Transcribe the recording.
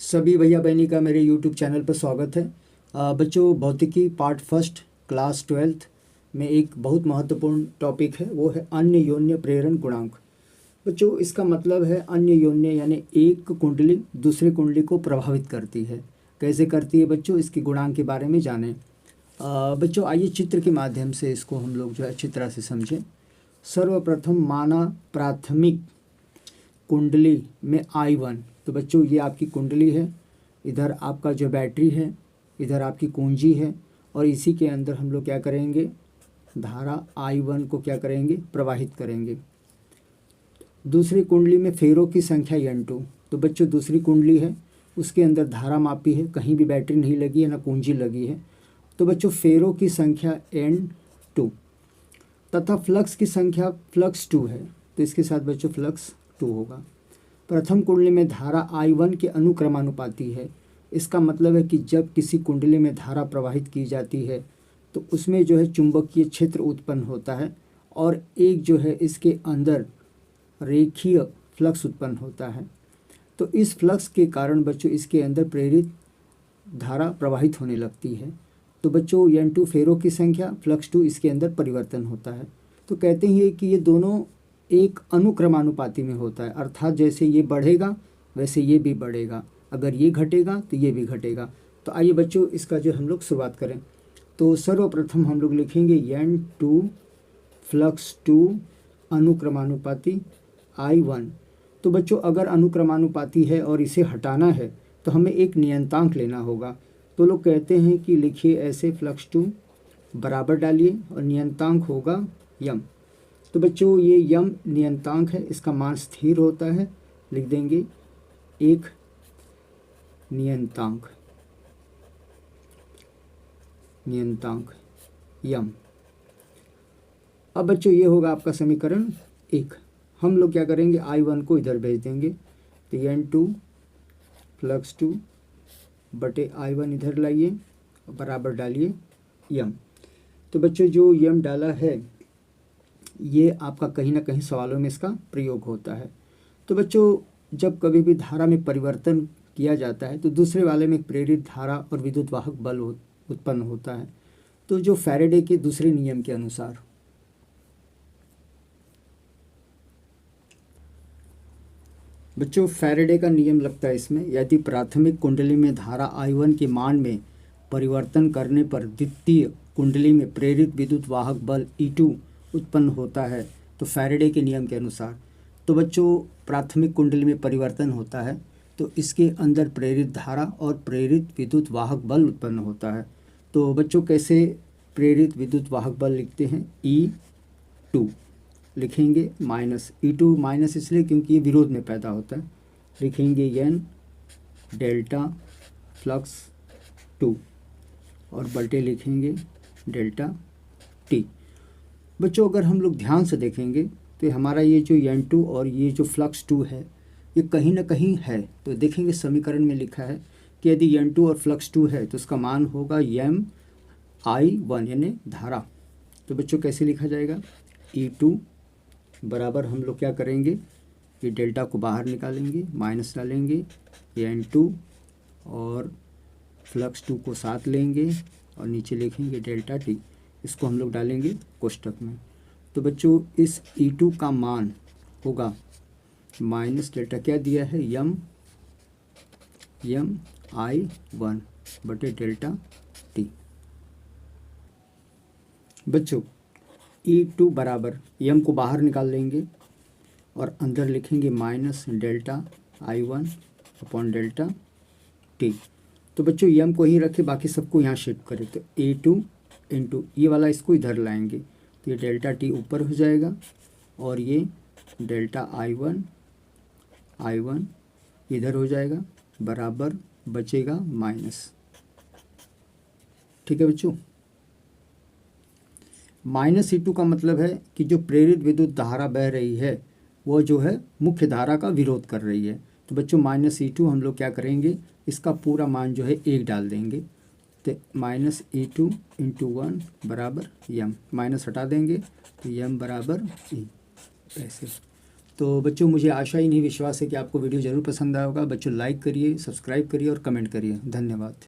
सभी भैया बहनी का मेरे YouTube चैनल पर स्वागत है। बच्चों, भौतिकी पार्ट फर्स्ट क्लास 12th में एक बहुत महत्वपूर्ण टॉपिक है, वो है अन्य योन्य प्रेरण गुणांक। बच्चों, इसका मतलब है अन्य योन्य यानी एक कुंडली दूसरे कुंडली को प्रभावित करती है। कैसे करती है बच्चों, इसके गुणांक के बारे में जानें। बच्चों, आइए चित्र के माध्यम से इसको हम लोग जो है अच्छी तरह से समझें। सर्वप्रथम माना प्राथमिक कुंडली में I1। तो बच्चों, ये आपकी कुंडली है, इधर आपका जो बैटरी है, इधर आपकी कुंजी है, और इसी के अंदर हम लोग क्या करेंगे, धारा I1 को क्या करेंगे, प्रवाहित करेंगे। दूसरी कुंडली में फेरों की संख्या N2। तो बच्चों, दूसरी कुंडली है, उसके अंदर धारा मापी है, कहीं भी बैटरी नहीं लगी है, ना कुंजी लगी है। तो बच्चों, फेरों की संख्या N2 तथा फ्लक्स की संख्या फ्लक्स 2 है। तो इसके साथ बच्चों फ्लक्स 2 होगा। प्रथम कुंडली में धारा I1 के अनुक्रमानुपाती है। इसका मतलब है कि जब किसी कुंडली में धारा प्रवाहित की जाती है तो उसमें जो है चुंबकीय क्षेत्र उत्पन्न होता है, और एक जो है इसके अंदर रेखीय फ्लक्स उत्पन्न होता है। तो इस फ्लक्स के कारण बच्चों इसके अंदर प्रेरित धारा प्रवाहित होने लगती है। तो बच्चों, N2 फेरों की संख्या, फ्लक्स 2 इसके अंदर परिवर्तन होता है। तो कहते हैं कि ये दोनों एक अनुक्रमानुपाती में होता है, अर्थात जैसे ये बढ़ेगा वैसे ये भी बढ़ेगा, अगर ये घटेगा तो ये भी घटेगा। तो आइए बच्चों, इसका जो हम लोग शुरुआत करें। तो सर्वप्रथम हम लोग लिखेंगे N2 फ्लक्स 2 अनुक्रमानुपाती I1। तो बच्चों, अगर अनुक्रमानुपाती है और इसे हटाना है तो हमें एक नियंतांक लेना होगा। तो लोग कहते हैं कि लिखिए ऐसे, फ्लक्स 2 बराबर डालिए और नियंतांक होगा यम। तो बच्चों, ये यम नियंतांक है, इसका मान स्थिर होता है, लिख देंगे एक नियंतांक यम। अब बच्चों, ये होगा आपका समीकरण 1। हम लोग क्या करेंगे, I1 को इधर भेज देंगे। तो N2 फ्लक्स 2 बटे I1 इधर लाइए और बराबर डालिए यम। तो बच्चों, जो यम डाला है ये आपका कहीं ना कहीं सवालों में इसका प्रयोग होता है। तो बच्चों, जब कभी भी धारा में परिवर्तन किया जाता है तो दूसरे वाले में प्रेरित धारा और विद्युत वाहक बल उत्पन्न होता है। तो जो फैराडे के दूसरे नियम के अनुसार बच्चों, फैराडे का नियम लगता है इसमें, यदि प्राथमिक कुंडली में धारा I1 के मान में परिवर्तन करने पर द्वितीय कुंडली में प्रेरित विद्युत वाहक बल E2 उत्पन्न होता है तो फैराडे के नियम के अनुसार। तो बच्चों, प्राथमिक कुंडली में परिवर्तन होता है तो इसके अंदर प्रेरित धारा और प्रेरित विद्युत वाहक बल उत्पन्न होता है। तो बच्चों, कैसे प्रेरित विद्युत वाहक बल लिखते हैं, E2 लिखेंगे माइनस, E2 माइनस इसलिए क्योंकि ये विरोध में पैदा होता है, लिखेंगे N डेल्टा फ्लक्स 2 और बल्टे लिखेंगे डेल्टा T। बच्चों, अगर हम लोग ध्यान से देखेंगे तो हमारा ये जो N2 और ये जो फ्लक्स 2 है ये कहीं ना कहीं है। तो देखेंगे समीकरण में लिखा है कि यदि N2 और फ्लक्स 2 है तो उसका मान होगा I1 यानी धारा। तो बच्चों, कैसे लिखा जाएगा, E2 बराबर हम लोग क्या करेंगे, ये डेल्टा को बाहर निकालेंगे, माइनस डालेंगे, N2 और फ्लक्स 2 को साथ लेंगे और नीचे लिखेंगे डेल्टा T। इसको हम लोग डालेंगे कोष्टक में। तो बच्चों, इस E2 का मान होगा माइनस डेल्टा, क्या दिया है, यम I1 बटे डेल्टा T। बच्चों, E2 बराबर यम को बाहर निकाल लेंगे और अंदर लिखेंगे minus delta I1 upon delta T। तो बच्चों, यम को ही रखे, बाकी सबको यहाँ शिफ्ट करें। तो E2 इंटू ये वाला इसको इधर लाएंगे तो ये डेल्टा T ऊपर हो जाएगा और ये डेल्टा I1 इधर हो जाएगा, बराबर बचेगा माइनस। ठीक है बच्चों, माइनस E2 का मतलब है कि जो प्रेरित विद्युत धारा बह रही है वो जो है मुख्य धारा का विरोध कर रही है। तो बच्चों, माइनस E2 हम लोग क्या करेंगे, इसका पूरा मान जो है 1 डाल देंगे। तो माइनस E2 इंटू 1 बराबर यम, माइनस हटा देंगे तो यम बराबर E ऐसे। तो बच्चों मुझे आशा ही नहीं विश्वास है कि आपको वीडियो ज़रूर पसंद आया होगा। बच्चों लाइक करिए, सब्सक्राइब करिए और कमेंट करिए। धन्यवाद।